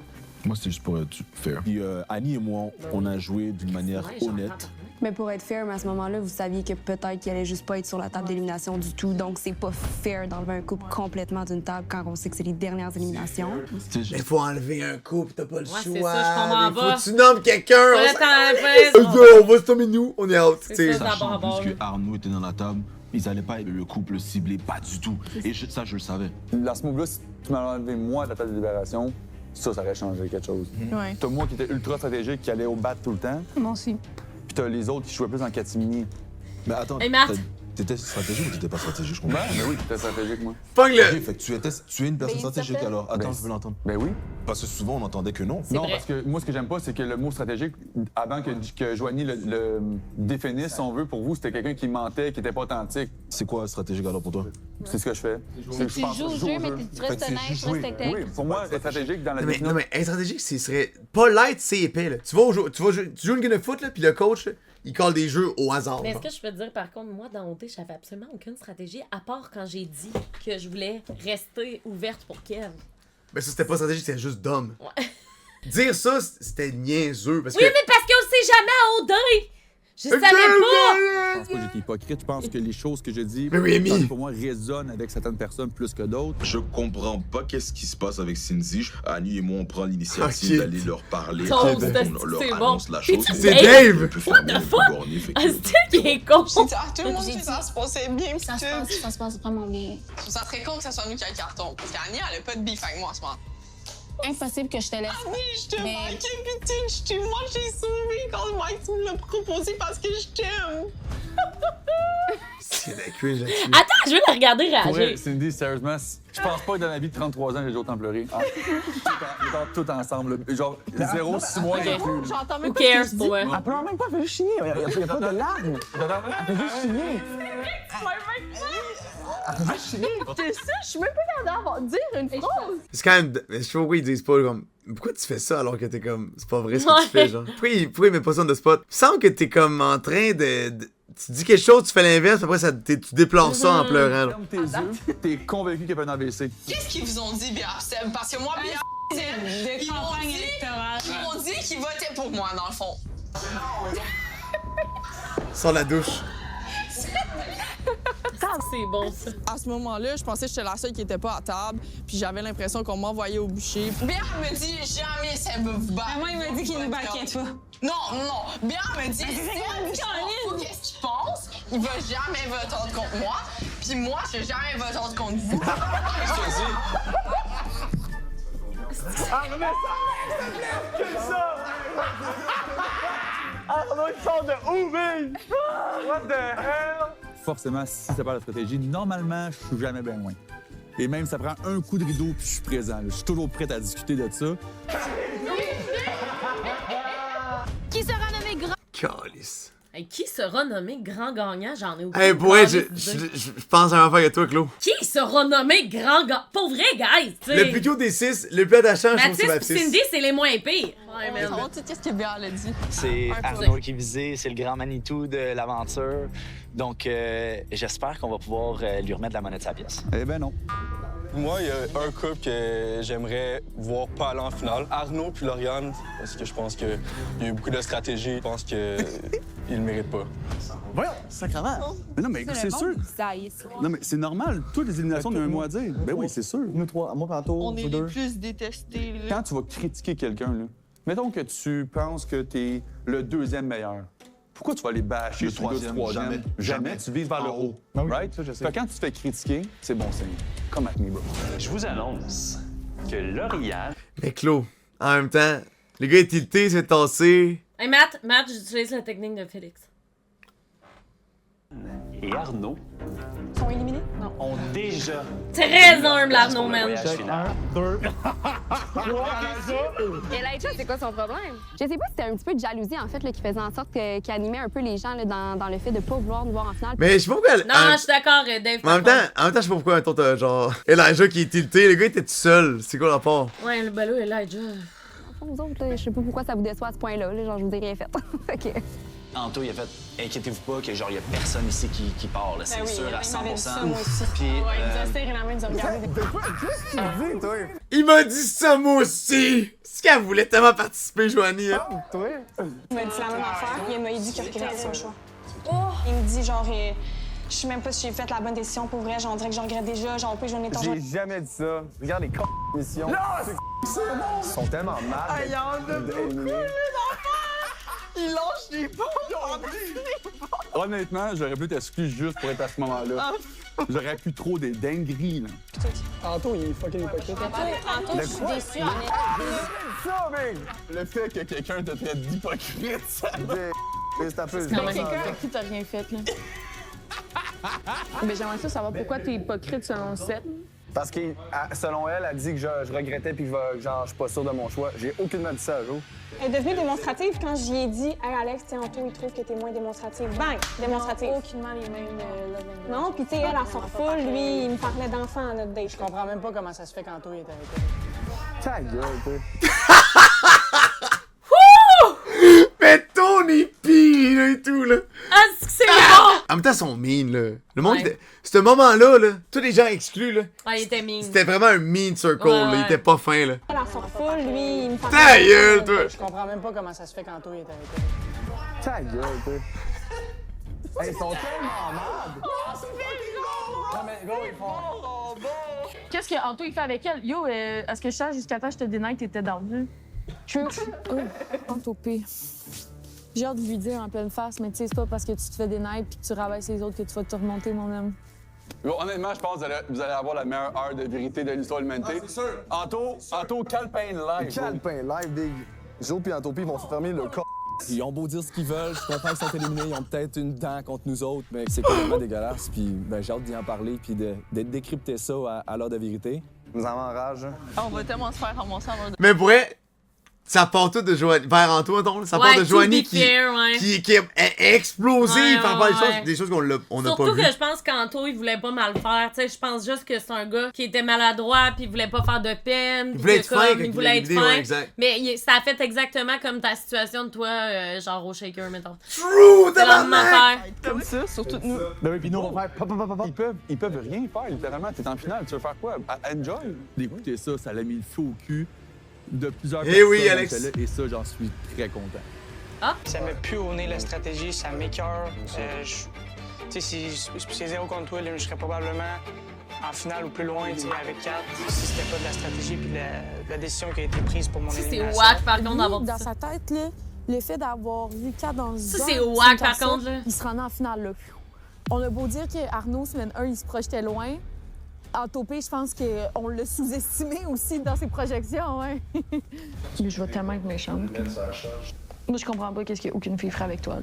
Moi, c'était juste pour être fair. Puis Annie et moi, on a joué d'une manière honnête. Mais pour être fair, mais à ce moment-là, vous saviez que peut-être qu'il allait juste pas être sur la table d'élimination du tout. Donc, c'est pas fair d'enlever un couple complètement d'une table quand on sait que c'est les dernières éliminations. Mais faut enlever un couple, t'as pas le Ouais, choix. c'est ça, je comprends Mais pas. faut que tu nommes quelqu'un. Faut le temps, On va se tomber nous, on est out. C'est t'sais. ça. Sachant en plus que Arnaud était dans la table, ils allaient pas être le couple ciblé, pas du tout. Et ça, je le savais. Dans ce move-là, si tu m'avais enlevé moi de la table de libération, ça aurait changé quelque chose. Ouais. T'as moi qui était ultra stratégique, qui allait au bat tout le temps, Moi aussi. puis t'as les autres qui jouaient plus en catimini. Mais attends, Hey, Matt. t'étais stratégique ou t'étais pas stratégique, je comprends? Mais oui, t'étais stratégique, moi. Fuck-le. Ok, fait que tu es une personne stratégique alors. Attends, Ben, je veux l'entendre. Ben oui. Parce que souvent, on entendait que non. Non, vrai. parce que moi, ce que j'aime pas, c'est que le mot stratégique, avant que Joanie le définisse, si on veut, pour vous, c'était quelqu'un qui mentait, qui était pas authentique. C'est quoi stratégique alors pour toi? C'est ce que je fais. C'est que tu joues au jeu, mais tu restes honnête, tu restes tech. Oui, pour moi, être stratégique dans la Non, définition. mais être stratégique, ce serait pas light, c'est épais. Là. Tu joues une game de foot, là, puis le coach, là, il colle des jeux au hasard. Mais est-ce genre. que je peux te dire, par contre, moi, dans OT, j'avais absolument aucune stratégie, à part quand j'ai dit que je voulais rester ouverte pour Kev. Ben ça, c'était pas stratégique, c'était juste dumb. Ouais. Dire ça, c'était niaiseux. Parce Oui, que... mais parce qu'on le sait jamais à OD! Je savais pas! Je pense pas que j'étais hypocrite. Je pense que les choses que je dis, Mais oui, Amy. pour moi, résonnent avec certaines personnes plus que d'autres. Je comprends pas qu'est-ce qui se passe avec Cindy. Annie et moi, on prend l'initiative Ok. d'aller leur parler. Toast, On leur c'est annonce bon. la chose. C'est Dave! On peut fermer, on peut borner, fait que- Ah, c'est qui est con! J'ai dit à tout le monde que ça se passait bien, pis Ça se passe vraiment bien. Je trouve ça très con que ça soit nous qui a le carton. Parce qu'Annie, elle a pas de beef avec moi en ce moment. Impossible que je te laisse. Annie, je te Mais- manquais, pis moi, j'ai sauvé quand Mike me l'a proposé parce que je t'aime. C'est la cringe là-dessus. Attends, je veux la regarder Pour vrai, réagir. Cindy, sérieusement, je pense pas que dans la vie de 33 ans, j'ai autant pleuré. Ah, tout ensemble. Là. Genre, 0-6 mois j'ai plus. J'entends Who même pas cares ce que tu pour dis. moi? Elle pleure même pas, elle fait juste chier. Il y a pas de larmes. Elle fait juste chier. C'est ça, je suis même pas capable de dire une phrase. C'est quand même. Je sais pas pourquoi ils disent pas comme. Pourquoi tu fais ça alors que t'es comme. C'est pas vrai ce que tu fais, genre. Pourquoi ils mettent pas ça on the spot? Il me semble que t'es comme en train de. Tu dis quelque chose, tu fais l'inverse, puis après tu déplores ça en pleurant. Là. Ferme tes yeux, t'es convaincu qu'il y a pas un AVC. Qu'est-ce qu'ils vous ont dit, Béa? Parce que moi, Béa, de campagne électorale. ils m'ont dit qu'ils votaient pour moi, dans le fond. Sors la douche. c'est bon, ça. À ce moment-là, je pensais que j'étais la seule qui était pas à table, puis j'avais l'impression qu'on m'envoyait au bûcher. Bière me dit jamais ça va vous battre. Moi, il m'a dit qu'il nous baquait pas. Non. Bière me dit qu'est-ce qu'il pense, il va jamais voter contre moi, puis moi, je vais jamais voter contre vous. Arnaud, que ça! Arnaud, il sort de où, big? What the hell? Forcément, si ça parle de stratégie, normalement, je suis jamais bien loin. Et même, ça prend un coup de rideau, puis je suis présent. Je suis toujours prêt à discuter de ça. Qui sera nommé grand... Calice. Hey, qui sera nommé grand gagnant? J'en ai aucune Hey, pour vrai, idée. je pense à un affaire que toi, Claude. Qui sera nommé grand gagnant? Pour vrai, guys, tu sais. Le plus cute des 6, le plus attachant, je trouve que c'est Mathis et Baptiste. Cindy, c'est les moins pires. Ouais, mais... Qu'est-ce que Bière a dit? C'est Arnaud qui est visé, c'est le grand Manitou de l'aventure. Donc, j'espère qu'on va pouvoir lui remettre la monnaie de sa pièce. Eh ben non. Moi, il y a un couple que j'aimerais voir pas aller en finale. Arnaud puis Lauriane, parce que je pense qu'il y a eu beaucoup de stratégie. Je pense qu'ils le méritent pas. Voyons, sacrément. Mais non, mais c'est sûr. Non, mais c'est normal. Toutes les éliminations, on a un mot à dire. Ben oui, c'est sûr. Nous trois, moi, Panto, On est vous les deux. plus détestés, là. Quand tu vas critiquer quelqu'un, là, mettons que tu penses que t'es le deuxième meilleur. Pourquoi tu vas aller bâcher Le sur le gars du troisième, troisième? jamais. Tu vises vers le haut. Ah oui, Right? ça, je sais. Fait que quand tu te fais critiquer, c'est bon signe. Comme avec mes bras. Je vous annonce que Lauriane Mais Claude, en même temps, le gars est tilté, il s'est tassé. Hey, Matt, j'utilise la technique de Félix. et Arnaud Ils sont éliminés? Non. ont déjà... Très humble, Arnaud, man. Elijah, c'est quoi son problème? Je sais pas si c'était un petit peu de jalousie, en fait, là, qui faisait en sorte qu'il animait un peu les gens là, dans le fait de pas vouloir nous voir en finale. Mais je sais pas pourquoi. Non, je suis d'accord, Dave. Mais en même temps, je sais pas pourquoi, mettons, t'as genre. Elijah qui est tilté, le gars était tout seul. C'est quoi le rapport? Ouais, le ballot est là, déjà. Vous autres, là, je sais pas pourquoi ça vous déçoit à ce point-là. Là, genre, je vous ai rien fait. Fait que... Anto, il a fait « Inquiétez-vous pas que genre, il y a personne ici qui part, là, c'est Ben oui, sûr à 100%. il m'avait dit ça, moi aussi. Puis, Ouais, il nous a serré la main, il nous a regardé. Il m'a dit ça, moi aussi! C'est qu'elle voulait tellement participer, Joanie. Hein? Toi? Il m'a dit la même affaire, puis il m'a dit qu'il regrettait son choix. Il me dit, genre, je sais même pas si j'ai fait la bonne décision pour vrai, genre, on dirait que j'en regrette déjà, genre, puis je vais J'ai jamais dit ça. Regarde les missions. Ils sont tellement mal. Ah, il y en a beaucoup, là, d'enfants! Il lâche des bombes! Honnêtement, j'aurais pu t'exclure juste pour être à ce moment-là. J'aurais pu trop des dingueries, là. Anto, il est fucking hypocrite. Anto, je suis déçue, Ça, mec! Le fait que quelqu'un te traite d'hypocrite, ça C'est un peu... C'est quand même quelqu'un avec qui t'as rien fait, là. Mais j'aimerais ça savoir pourquoi t'es hypocrite selon Seth. Parce que, selon elle, elle dit que je regrettais puis que genre, je suis pas sûr de mon choix. J'ai aucunement dit ça à Jo. Elle est devenue démonstrative quand j'y ai dit, hey Alex, tu sais, Anto, il trouve que t'es moins démonstrative. Bang! Démonstrative. Aucunement les mêmes Non, puis tu sais, elle s'en refoule, lui, il me parlait d'enfant à notre date. Je comprends même pas comment ça se fait qu'Anto est avec elle. Ta gueule, toi. Mais ton épi, là, et tout, là. Ah, c'est bon! En même temps, ils sont mean, là. Le monde était... Ce moment-là, là, tous les gens exclus, là. Ah, il était mean. C'était vraiment un mean circle, Ouais, là. Il ouais. était pas fin, là. Elle s'en refoule, lui, il me parlait Ta gueule, toi! Je comprends même pas comment ça se fait qu'Anto est avec elle. Ta gueule, toi. Hey, ils sont tellement malades. Non, mais gros, ils font... Qu'est-ce que Anto il fait avec elle? Yo, est-ce que je sache jusqu'à temps que je te dénaille, t'étais dans le vue? True. Anto P. J'ai hâte de lui dire en pleine face, mais tu sais, c'est pas parce que tu te fais dénaille puis que tu rabaisses les autres que tu vas te remonter, mon homme. Bon, honnêtement, je pense que vous allez avoir la meilleure heure de vérité de l'histoire de l'humanité. Ah, c'est sûr. Anto, calepin live. Calepin live, des... Jo puis Antopi vont se fermer le corps. Ils ont beau dire ce qu'ils veulent, je comprends qu'ils sont éliminés, ils ont peut-être une dent contre nous autres, mais c'est complètement dégueulasse. Puis ben, j'ai hâte d'y en parler puis de décrypter ça à l'heure de vérité. Nous en enrage. On va tellement se faire ramasser avant de... Mais pour vrai, ça part tout de Joanie. Vers Antoine, ça part de Joanie qui est explosé par rapport à des choses qu'on n'a pas Surtout vues. que je pense qu'Anto, il voulait pas mal faire. Tu sais, je pense juste que c'est un gars qui était maladroit puis il voulait pas faire de peine. Il voulait être fin. Il voulait être fin. Ouais, exact. Mais ça a fait exactement comme ta situation de toi, genre au shaker, mettons. True, C'est la même affaire. Comme ça, surtout nous. Ben oui, puis nous, on va faire... Ils peuvent rien faire, littéralement. T'es en finale, tu veux faire quoi? Enjoy! D'écouter ça, ça l'a mis le feu au cul de plusieurs Eh oui, personnes Alex. qui étaient là, et ça, j'en suis très content. Ça me pue au nez la stratégie, ça m'écoeure. Tu sais, si c'est 0 contre toi, là, je serais probablement en finale ou plus loin, tu sais, avec 4, si c'était pas de la stratégie puis la décision qui a été prise pour mon élimination. C'est wack, par contre, d'avoir dit Dans ça. sa tête, là, le fait d'avoir vu 4 dans le Ça, c'est wack, par contre, là. Il se rendait en finale, là. On a beau dire qu'Arnaud, semaine 1, il se projetait loin. En topé, je pense qu'on l'a sous-estimé aussi dans ses projections, ouais. Je vais tellement être méchante. Moi, je comprends pas qu'est-ce qu'aucune fille ferait avec toi. Là.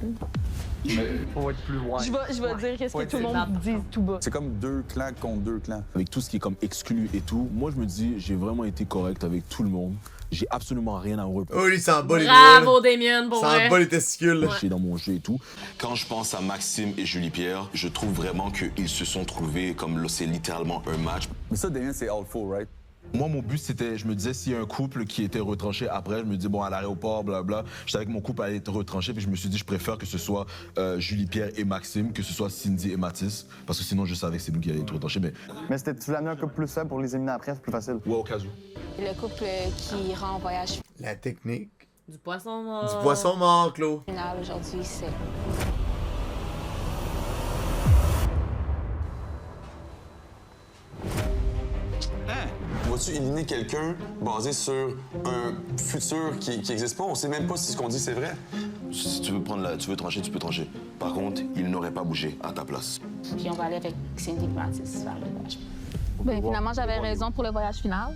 Faut être plus loin. Je vais dire qu'est-ce que tout le monde dit tout bas. C'est comme 2 clans contre 2 clans. Avec tout ce qui est comme exclu et tout, moi, je me dis, j'ai vraiment été correct avec tout le monde. J'ai absolument rien à reprocher. Oh, lui, ça en bat les Bravo, Damien, pour Ça vrai. en bat les testicules. Je suis dans mon jeu et tout. Quand je pense à Maxime et Julie-Pierre, je trouve vraiment qu'ils se sont trouvés comme c'est littéralement un match. Mais ça, Damien, c'est all full, right? Moi, mon but, c'était, je me disais, s'il y a un couple qui était retranché après, je me disais, bon, à l'aéroport, blablabla, je savais que mon couple allait être retranché, puis je me suis dit, je préfère que ce soit Julie-Pierre et Maxime, que ce soit Cindy et Mathis, parce que sinon, je savais que c'est nous qui allions être retranchés, Mais tu voulais amener un couple plus faible pour les éliminer après, c'est plus facile. Ouais, au cas où. Le couple qui rend en voyage La technique. Du poisson mort. Du poisson mort, Claude. final aujourd'hui, c'est... Vas-tu éliminer quelqu'un basé sur un futur qui n'existe pas? On sait même pas si ce qu'on dit c'est vrai. Si tu veux tu veux trancher, tu peux trancher. Par contre, il n'aurait pas bougé à ta place. Puis on va aller avec Cindy et Mathis faire le voyage. Ben, finalement, j'avais raison pour le voyage final.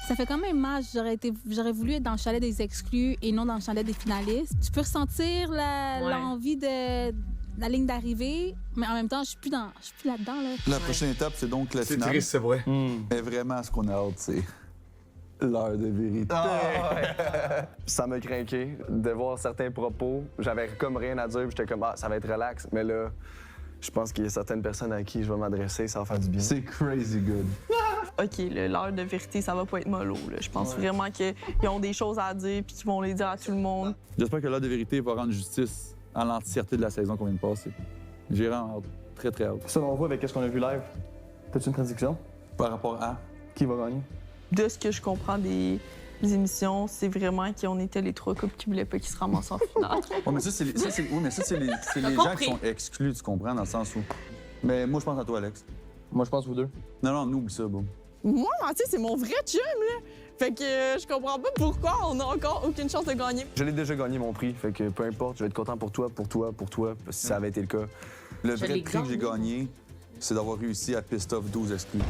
Ça fait quand même mal. J'aurais voulu être dans le chalet des exclus et non dans le chalet des finalistes. Tu peux ressentir l'envie de la ligne d'arrivée, mais en même temps, je suis plus là-dedans. Là. La prochaine étape, c'est donc la finale. C'est triste, c'est vrai. Mais vraiment, ce qu'on a hâte, c'est l'heure de vérité. Ça m'a craqué de voir certains propos. J'avais comme rien à dire, puis j'étais comme, ça va être relax. Mais là, je pense qu'il y a certaines personnes à qui je vais m'adresser, ça va faire du bien. C'est crazy good. OK, l'heure de vérité, ça va pas être mollo. Là. Je pense vraiment qu'ils ont des choses à dire puis qu'ils vont les dire à tout le monde. J'espère que l'heure de vérité va rendre justice à l'entièreté de la saison qu'on vient de passer. J'ai vraiment hâte. Très, très hâte. Selon vous, avec ce qu'on a vu live, t'as-tu une prédiction? Par rapport à? Qui va gagner? De ce que je comprends des émissions, c'est vraiment qu'on était les 3 couples qui voulaient pas qu'ils se ramassent en finale. Ouais, mais ça, c'est les gens qui sont exclus, tu comprends, dans le sens où... Mais moi, je pense à toi, Alex. Moi, je pense vous deux. Non, nous, oublie ça, bon. Moi, Mathieu, c'est mon vrai chum, là. Fait que je comprends pas pourquoi on a encore aucune chance de gagner. Je l'ai déjà gagné mon prix, fait que peu importe, je vais être content pour toi, si ça avait été le cas. Le vrai prix que j'ai gagné, c'est d'avoir réussi à piss off 12 exclus.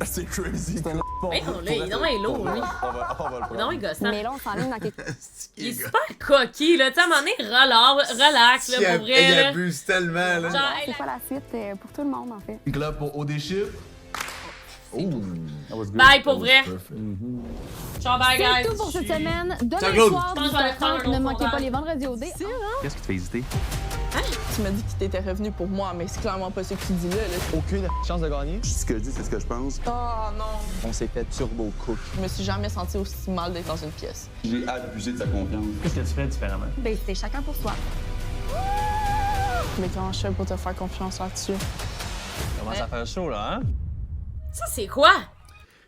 C'est crazy. Mais non, là, il est vraiment lourd, lui. On va le prendre. Non, il gossant. Mais là, on s'enligne dans quelque... Il est super coquille, là. Tu sais, à un moment donné, relax, là, pour vrai. Il là. abuse tellement, là. Genre, C'est quoi la suite pour tout le monde, en fait? Donc là, pour OD Chip. Bye, pour vrai. Ciao, bye, guys. C'est tout pour cette semaine. Demain Claude. soir, Je pense que je vais aller prendre un 18h30, ne autre manquez pas forage. les vendredis au dé. Qu'est-ce qui te fait hésiter? Tu m'as dit que t'étais revenu pour moi, mais c'est clairement pas ce que tu dis là. Aucune chance de gagner? Ce que je dis, c'est ce que je pense. Oh non! On s'est fait turbo cook. Je me suis jamais sentie aussi mal d'être dans une pièce. J'ai abusé de sa confiance. Qu'est-ce que tu fais différemment? Ben, c'était chacun pour soi. Mais comment je fais pour te faire confiance là-dessus? Commence à faire chaud, là, hein? Ça, c'est quoi?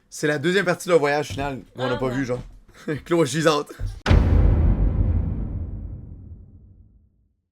C'est la deuxième partie de le voyage final qu'on n'a pas vu, genre. Claude, she's out.